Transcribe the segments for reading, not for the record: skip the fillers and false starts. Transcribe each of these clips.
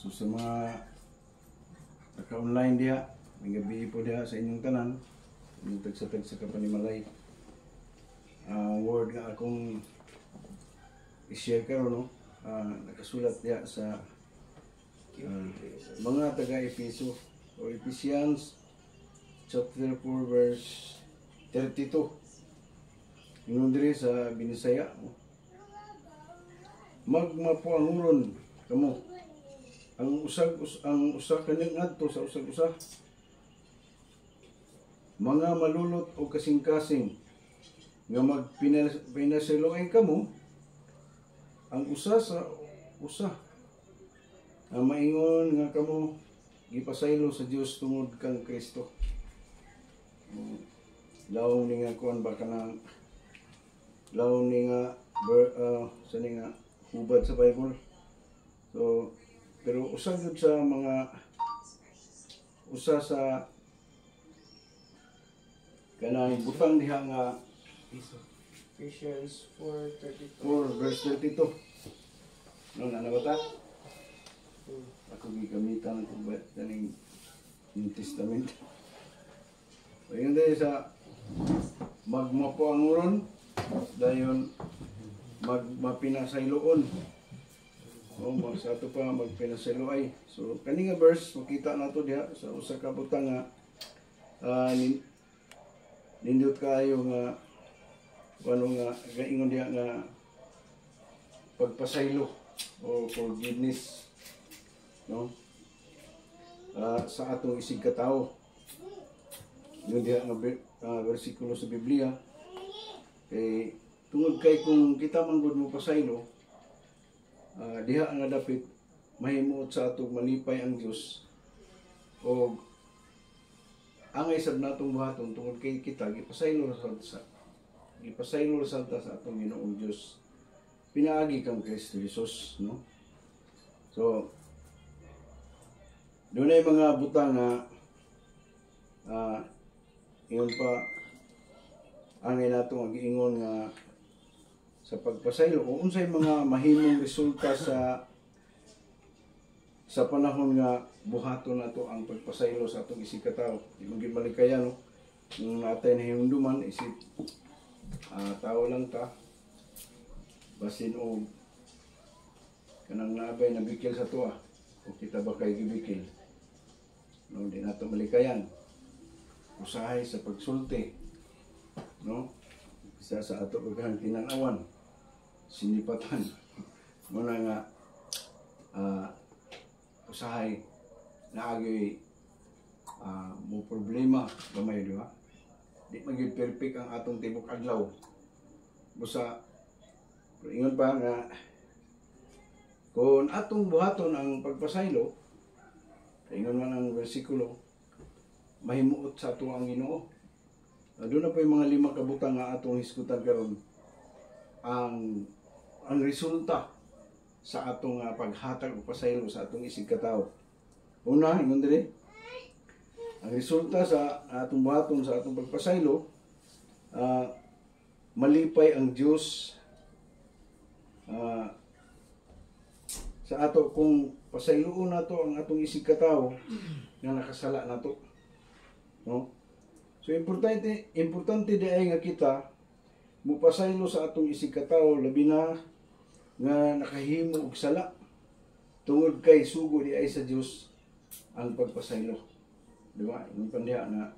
So sa mga naka-online diha, may gabi po diha sa inyong tanan, yung tagsa-tagsa ka pa ni Malay. Word nga akong i-share karon, no? Nakasulat diha sa mga taga-Efeso o Ephesians chapter 4 verse 32. Yung diri sa Binisaya, magmapuanguron kamo ang usa kaning adto sa usag-usa, mga malulot o kasing-kasing nga magpinasiloay kamo ang usa sa usa, ang maingon nga kamo gipasaylo sa Dios tungod kang Kristo. Lawom ni nga kuan ba kanang lawom ni nga sa ni nga hubad sa Bible. So pero usa gyud sa mga usa sa kanang butang diha nga Ephesians 4:32. 4 verse 32. No na ba ta? Ako gigamitan ko ba kaning New Testament. Ayun dahil sa magmapuanguron dayon magmapinasayloon. O sa ato pa magpinasayloay. So kani nga verse makita nato diha sa usa ka butang nga nindot kayo nga ano nga gaingon diha nga pagpasaylo o forgiveness, no? Sa atong isig katawo. Yun diha nga bersikulo sa Biblia. Kay tungod kay kung kita man gud mo pasaylo, diha nga dapit mahimuot sa atong malipay ang Dios o angay sab natong buhaton tungod kay kita gipasaylo sa atong Ginoong Dios. Pinaagi kang Kristo Jesus, no? So dunay mga butang nga ingon pa angay nato nga giingon nga sa pagpasaylo o unsay mga mahimong resulta sa panahon nga buhaton nato ang pagpasaylo sa atong isig katawo. Di man gyud malikayan, no? Nung natay na hinumduman isip tao lang ta basin o kanang naabay na bikil sa tuwa o kita ba kay gibikil, no? Di nato malikayan usahay sa pagsulti, no? Isa sa ato pagkahang tinanawan sinipatan muna nga usahay naagi mo problema gamay, di ba? Di maging perfect ang atong tibok adlaw. Busa ingon pa nga kung atong buhaton ang pagpasaylo, ingon man ang bersikulo, mahimuot sa ato ang Ginoo. Doon na po yung mga 5 kabutang nga atong hisgutan karon ang resulta sa atong paghatag o pasaylo sa atong isig katawo. Una, ingon diri, ang resulta sa atong buhaton sa atong pagpasaylo, malipay ang Dios sa ato kung pasayloon nato ang atong isig katawo nga nakasala nato, no? So importante diay nga kita mupasaylo sa atong isig katawo labi na nga nakahimo og sala tungod kay sugo diay sa Dios ang pagpasaylo, di ba? Yung pandiha na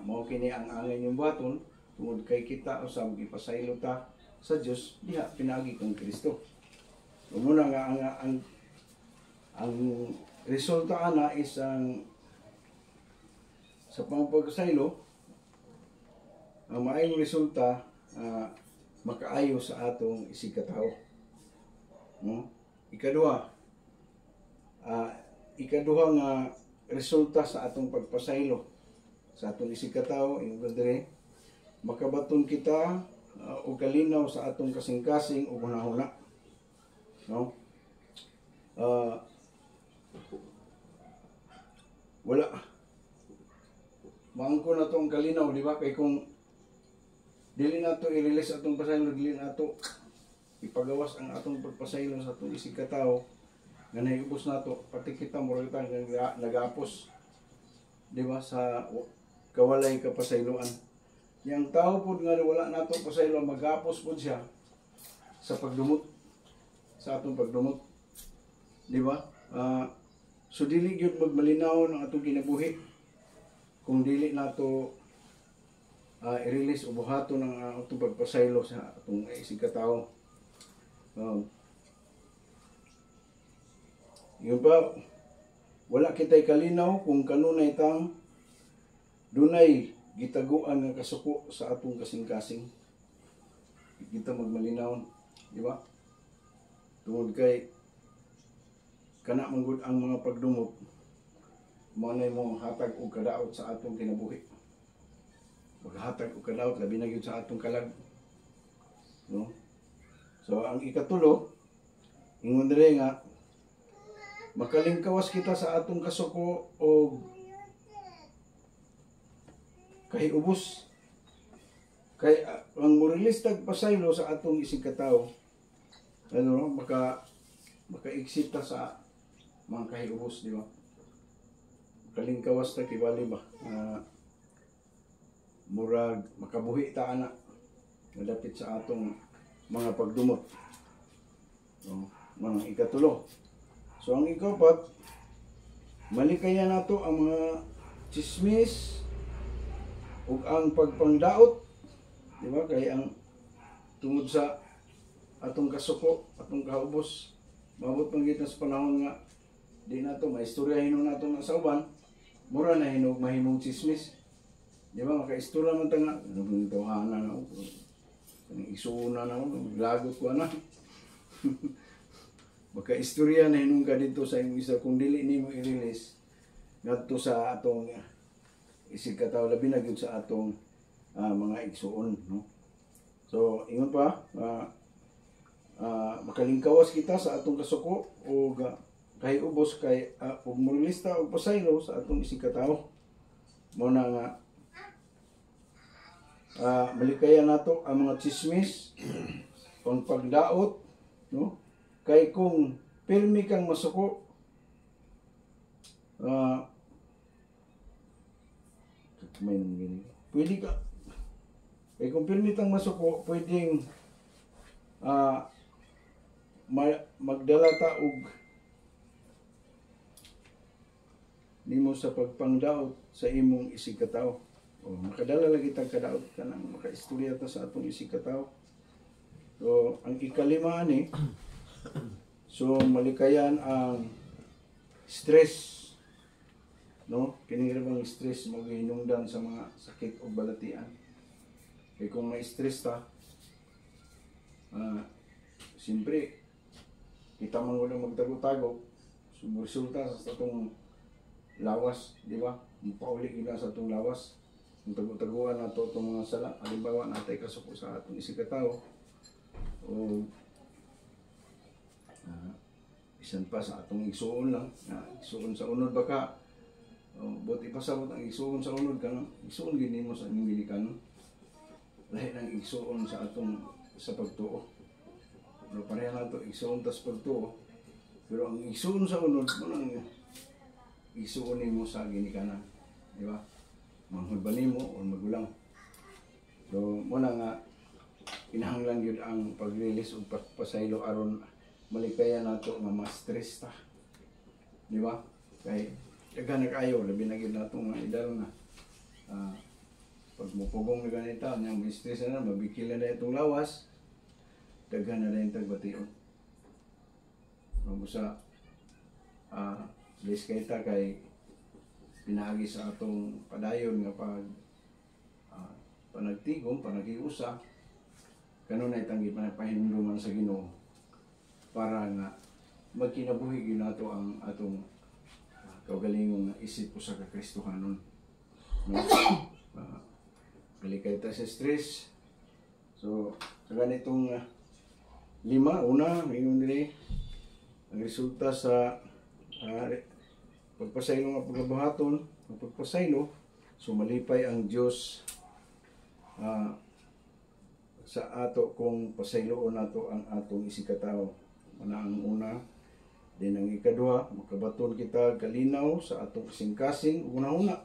mao kini ang angay niyong buhaton tungod kay kita usab gipasaylo ta sa Dios diha pinaagi kang Kristo. So muna nga ang resulta ana is sa pagpasaylo, ang maayong resulta makaayo sa atong isig katawo, no? Ikaduha nga resulta sa atong pagpasaylo sa atong isig katawo, ingon diri makabaton kita og kalinaw sa atong kasing-kasing ug hunahuna, no? Wala maangko na to ang kalinaw, di ba? Kay kung dili nato i-release atong pasaylo, dili nato ipagawas ang atong pagpasaylo sa atong isig katawo, nga nahiubos nato pati kita murag ta nagapos, di ba, sa kawalay kapasayloan. Yang tao po nga wala nato pasaylo magapos po siya sa pagdumot, sa atong pagdumot, di ba? So dili gyud magmalinaw ng atong kinabuhi kung dili nato i-release o buhaton ng atong pagpasaylo sa atong isig katao. Yun pa, wala kitay kalinaw kung kanunay tang dunay gitaguan nga kasuko sa atong kasing-kasing. Kita magmalinaw, di ba? Tungod kay kana manggod ang mga pagdumot, mo na mo hatag og kadaot sa atong kinabuhi. Maghatag og kadaot labi na gyud sa atong kalag. No? So ang ikatulo, ingon dire nga makalingkawas kita sa atong kasuko o kahiubos. Kay ang moralistag pasaylo sa atong isig katao, ano, maka-exit ta sa mga kahiubos, di ba? Kalingkawas ta kibali ba? Murag makabuhi ta ana malapit sa atong mga pagdumot. So, mga ikatulo. So ang ikapat, malikayan nato ang mga chismis ug ang pagpangdaot, di ba? Kay ang tungod sa atong kasuko, atong kaubos, mabot pang kita sa panahon nga di nato maistorya hinon nato na sa uban, mura na hinog mahimong chismis. Di ba? Makaistorya man ta nga, ano tawhana na ako, isuna na ako, lagot ko na. Makaistorya na hinong ka dito sa imong isa kung dili nimo i-release ngadto sa atong isig katao, labi na gyud sa atong mga igsuon, no? So ingon pa, makalingkawas kita sa atong kasuko o kahiubos kay ug moralista o pasaylo sa atong isig katao. Mo na nga malikayan nato ang mga chismis, ang pagdaot, no? Kay kung pirmi kang masuko, pwede ka, kay kung pirmi kang masuko, pwedeng magdala ta og nimo sa pagpangdaot sa imong isig katao. O makadala lagi tag kadaot kanang makaistorya ta sa atong isig katao. So ang ikalima ani, so malikayan ang stress, no? Kini bang stress maghinungdan sa mga sakit o balatian. Kay kung may stress ta, siyempre kita man wala magtago-tago, sumusulta sa atong lawas, di ba? Pauli gina sa atong lawas. Kung tago-taguan nato itong mga sala, halimbawa natay kasuko sa atong isig katao, o isan pa sa atong igsuon lang, igsuon sa unod baka, buti pasabot ang igsuon sa unod kang igsuon gini mo sa inyong gilikanon. Lahi ng igsuon sa atong sa pagtuo. Pero pareha na ito, igsuon tas pagtuo. Pero ang igsuon sa unod, mo nang igsuon mo sa ginikanan. Di ba? Manghulbanin mo o magulang. So, muna nga, kinahanglan yun ang pag-release o pagpasaylo aron malikayan nato nga ma-stress ta. Di ba? Kaya, daga na kayo, labi na yun nato nga idal na. Pag mupugong na ganito, may stress na, mabikilan na itong lawas, daga na yung tagbation. Mabusa, bless kayo ta kay pinagi sa atong padayon nga pag panagtigom, panagiusa, kanunay tangi panapahinduman sa Ginoo para nga magkinabuhi gyud nato ang atong kaugalingong isip usa ka Kristohanon. No? Kalikay ta sa stress. So, sa ganitong lima, una, ngayon din ang resulta sa pagpasaylo nga pagkabuhaton, ang pagpasaylo, so malipay ang Dios sa ato kung pasayloon nato ang atong isig katao. Ang una, Then ang ikaduha, makabaton kita kalinaw sa atong kasing-kasing una-una.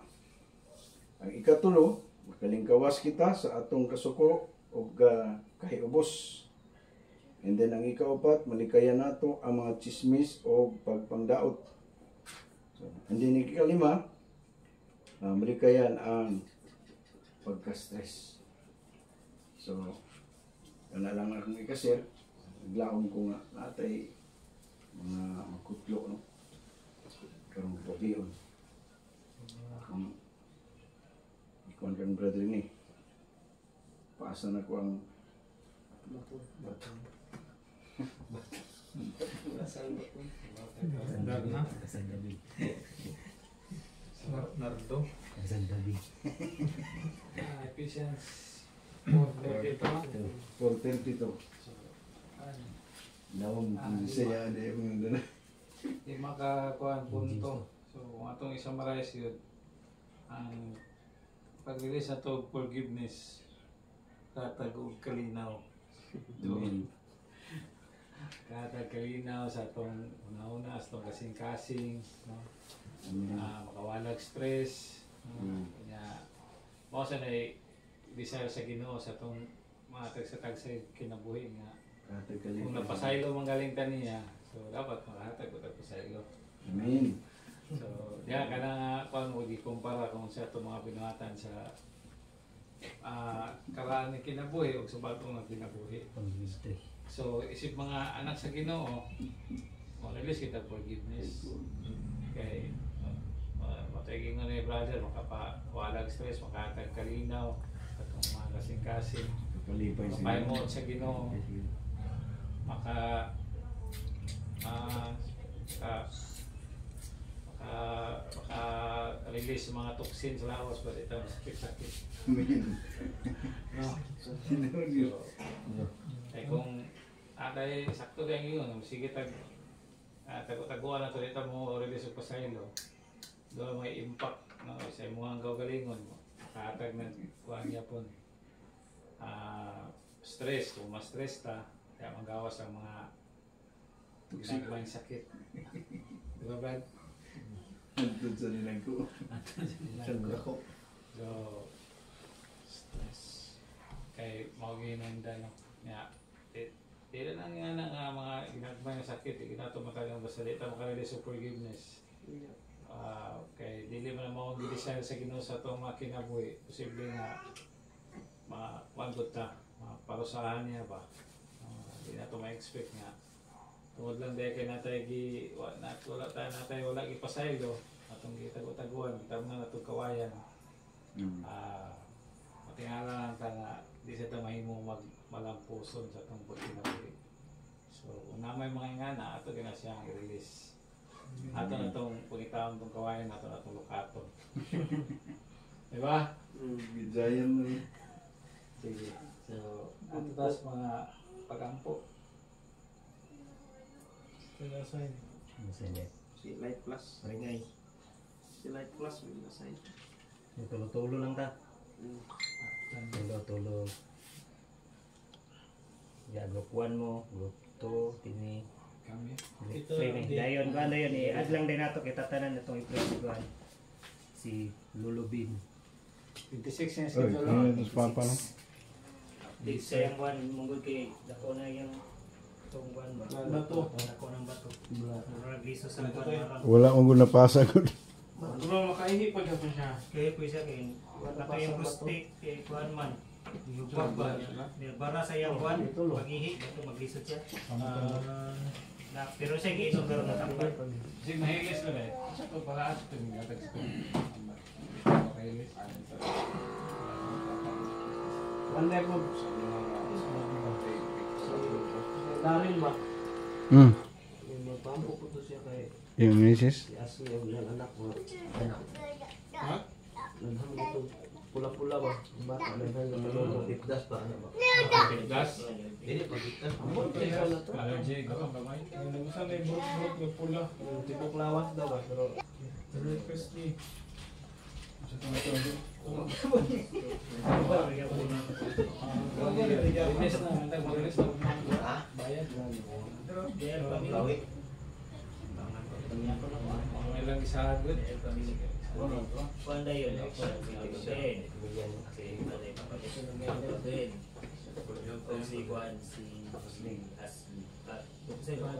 Ang ikatulo, makalingkawas kita sa atong kasuko o kahiubos. And then ang ikaupat, malikayan nato ang mga chismis o pagpangdaot. So, and then ang ikalima, malikayan ang pagka-stress. So, yan na lang akong ikasir. Naglaon ko nga natay mga magkutlo, no? Karong pagiyon. Ikuan kang brother ni. Paasa na ko ang bato. Dag na. Nardo. Ephesians 4:32. 4:32. Nawang saya de yung dala. Di makakuan punto. So, kung atong i-summarize yun, ang pag-release na to forgiveness, katagog kalinaw. Amen. Katag kalinaw sa atong una-una, sa atong kasing-kasing, no? Makawalag stress, no? Kanya, mo sa na desire sa Ginoo sa atong mga tag sa kinabuhi nga. Kung napasaylo manggaling kaniya, so dapat makahatag ko pasaylo. Amen. So, diya ka na nga, kung mo di-kumpara kung sa itong mga binuhatan sa karaan ni kinabuhi o sa bagong nga kinabuhi. So, isip mga anak sa Ginoo, mag-release kita forgiveness. Kay, mataging nga ni brother, makapawalag stress, makahatag kalinaw, atong mga kasing-kasing, makaimot sa Ginoo, release mga toxin sa lawas pa ito sakit-sakit. No? So, kung atay sakto kayong yun, sige taguan na ito dito mo release o pasaylo, doon may impact, no? Sa mga gawgalingon mo, katag na kuhan niya po stress, kung ma-stress ta, kaya magawas ang mga ginagawang sakit. Di ba, Brad? Andun sa nilang ko. So, stress. Kay mauginanda, no? Tira lang nga na mga ginagawang sakit, ginatumatag basta dito makarelease o forgiveness. Kay dili man mo gi-desire sa Ginoo sa itong mga kinabuhi, posible nga makuantot ta, maparusahan niya ba. Hindi na ito ma-expect nga. Tungod lang dahil kayo natay wala ipasaylo, atong gitago-taguan, tama na itong kawayan. Matingala lang ta nga, di sa ito mahimong malampuson sa itong pagkinabuhi. So, kung na may mga ingana, ato gina siyang i-release. Ato na itong pagkitaon itong kawayan, ato na itong lukaton. Diba? Gijayan na. Sige. So, ato taas mga pagampo. Sila sign. Si Light Plus. Maringay. Si Light Plus, may nasign. Tulo-tulo lang ta. Tulo-tulo. Ya, group 1 mo, group 2, tini. Kami. Ito, dayon ba dayon i-add lang din nato kita tanan itong i-press si Lulubin. 26 yung Oy, schedule. ano ito papa no? Di sa yung buwan mungod kay dako na yung itong buwan ba? Bato. Dako ng bato. Murag liso sa buwan. Wala akong napasa ko. Bro, makaihi pa siya siya. Kaya po siya kay wala kayong rustic kay kuan man. Yubag ba? Bara sa yung buwan, pag-ihi, bato maglisod siya. Pero siya giinom karon ng tampay. Sige, mahilis na eh. Sa ito para ato ito yung gatag school. Mahilis. One level. Darin ba? Yung magpampo ko to siya kay Yung misis? si Asli ang ilang anak mo. Ha? Naghang ito pula-pula ba? Yung bata, naghang ito tipdas ba? Ano ba? Gas? Hindi, pag-tipdas. Ang ikaw na to. Allergy. Gawang gamay. Nagusan na yung burot-burot yung pula. Yung tipong lawas daw ba? Pero Burot crispy. Release na. Release na. Bayad. bawi. Mga ilang isahagod. Kuanda yun, din. Kasi malay pa din. Kung si Juan, si Asli. Kung si Juan,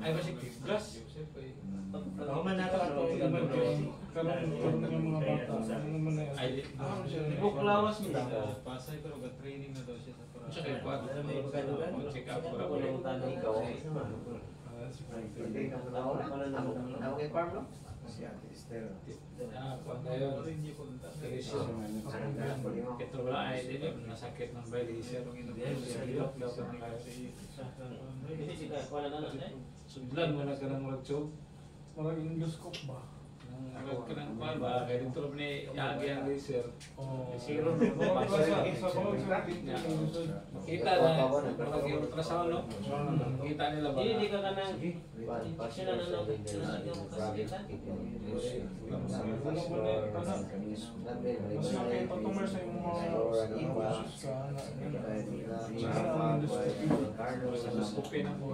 ay ba si Glass? ako man nato ako Ay, Buklawas mo lang. pasay pero training na daw siya sa para. Siya kay Juan. Check up ko Ikaw. Ako kay Farm, no? Si Ate Esther. Kuan dayon. Ito wala ay din nasakit ng balisir. Silok dapat na kayo. Sudlan mo na ka ng rogsog. Parang endoscope ba? Agad ka ng kuan ba? Kaya dito ni Yagi ang laser. Zero. Kita na pag ultrasound no? Kita nila ba? Hindi ka kanang sila na yung kasakitan. Patumar sa yung mga Endoscopy na po.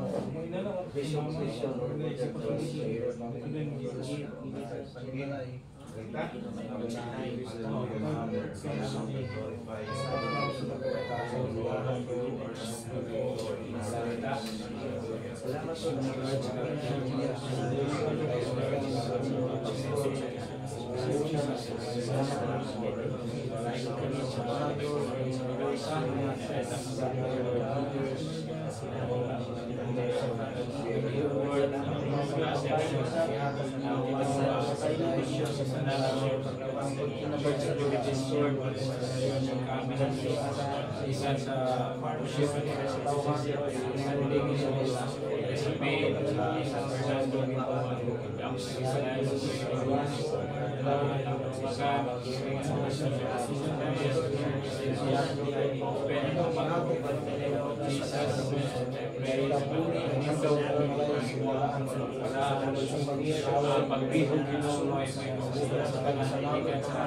Pagbihog Ginoo ay may mabubuo sa pananahigan sa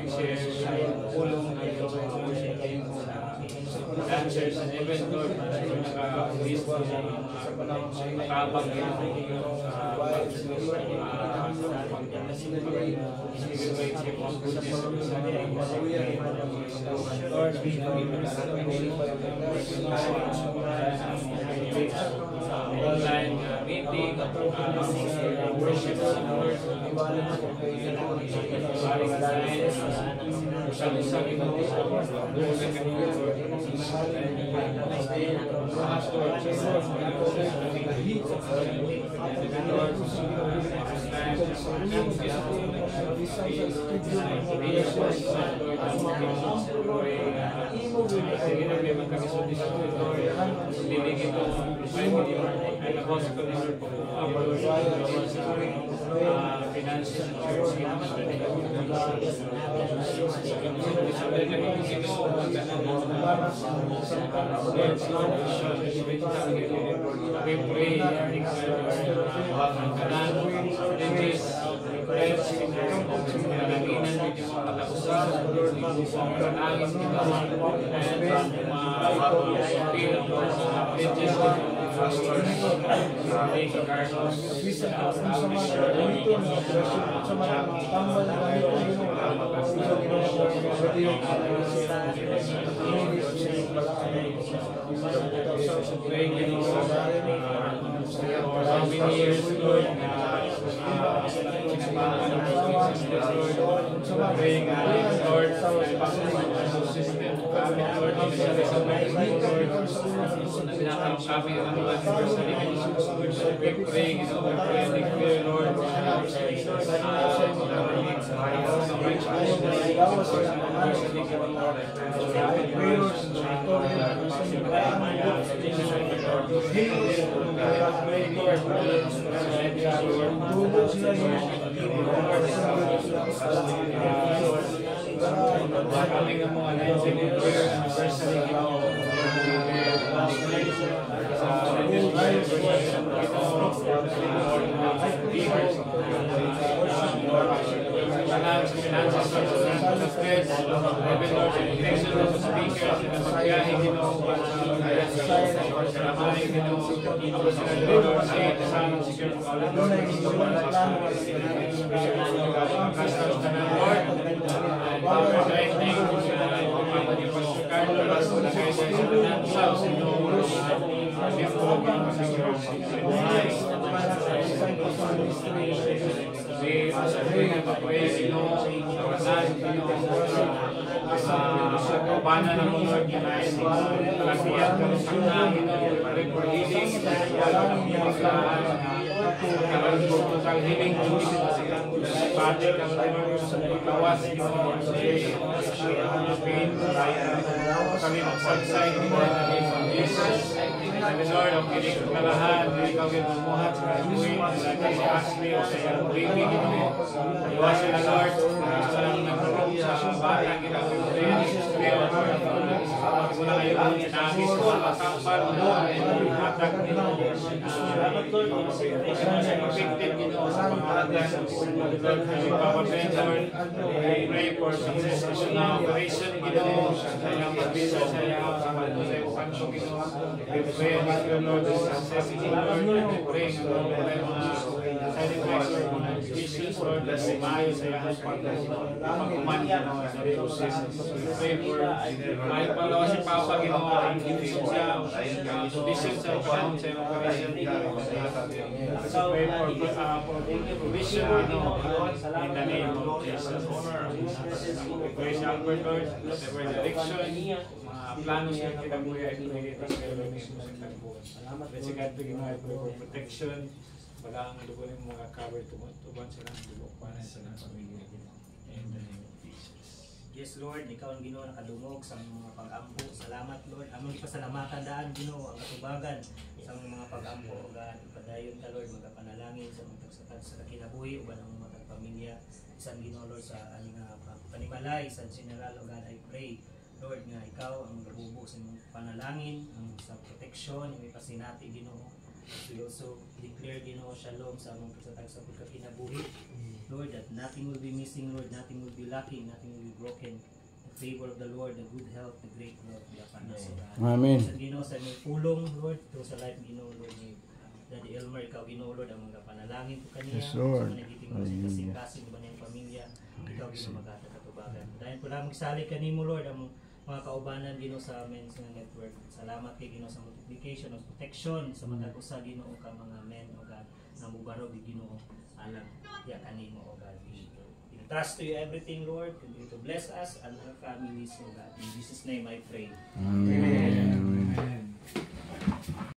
share pulong dito dancers and event Lord na naka-list mo makabag Ginoo sa Lord online meeting, worship sa Lord, sabi mo, Bana ng Lord United, kalasiyan ka sa namin, pray for healing, total healing, Father, kawas, pain, kami magsagsay, Jesus, Lord, ang kinig ka lahat, ikaw yung bumuhat sa kanyuin, si Ashley o sa iyong baby, iwasin na Lord, sa lang nagkaroon sa bata, ikaw yung wala kayong nagis ko, makampal mo, hatag nyo, effective nyo sa mga hatag, Papa Ben, Lord, I pray for success na operation nyo, sa iyong pabisa, sa iyong kanso nyo, I pray with your Lord, success nyo, Lord, I pray nga Lord, wala yung mga side effects or mga issues, Lord, na sumayo sa iyong pagkuman nyo sa process. I pray for may palawa si Papa ginawa ang condition siya, condition sa panahon sa iyong operation. I pray for provision in the name of Jesus. I pray sa Albert Lord, whatever direction, mga planos yung kinabuhi, I pray dito sa iyong name mo sa kinabuhi. Let's say God to ginawa, I pray for protection, wala ang dugo ng mga cover tuban sila ng dugo, panan sila ng pamilya. In the name of Jesus. Yes, Lord, ikaw ang Ginoo nakadungog sa mga pag-ampo. Salamat, Lord. Among pasalamatan daan, Ginoo, ang katubagan sa mga pag-ampo. O God, padayon ka, Lord, magapanalangin sa mga tagsatag sa kinabuhi o ba ng mga pamilya. Isang Ginoo, Lord, sa aning panimalay, isang general, o God, I pray, Lord, nga ikaw ang gabubo sa mga panalangin, ang sa proteksyon, yung ipasinati, Ginoo. We also declare, Ginoo, shalom sa mga tagsatag sa pagkakinabuhi. Lord, that nothing will be missing, Lord, nothing will be lacking, nothing will be broken. The favor of the Lord, the good health, the great love, the panas of God. Amen. Sa Ginoo, sa may pulong, Lord, to sa life, Ginoo, Lord, ni Daddy Elmer, ikaw, Ginoo, Lord, ang mga panalangin ko kaniya. Yes, Lord. Sa nagiting mo sa kasing-kasing ba niyang pamilya, ikaw, Ginoo, magkakatubagan. Dahil po lang magsalig kanimo, Lord, ang mga kaubanan, Ginoo, sa Men's Network. Salamat kay Ginoo sa multiplication of protection sa mga usa, Ginoo, ka mga men, o God, na mubarog, Ginoo, alam, ya kanimo, o God. We trust to you everything, Lord. Continue to bless us and our families, O God. In Jesus' name I pray. Amen. Amen.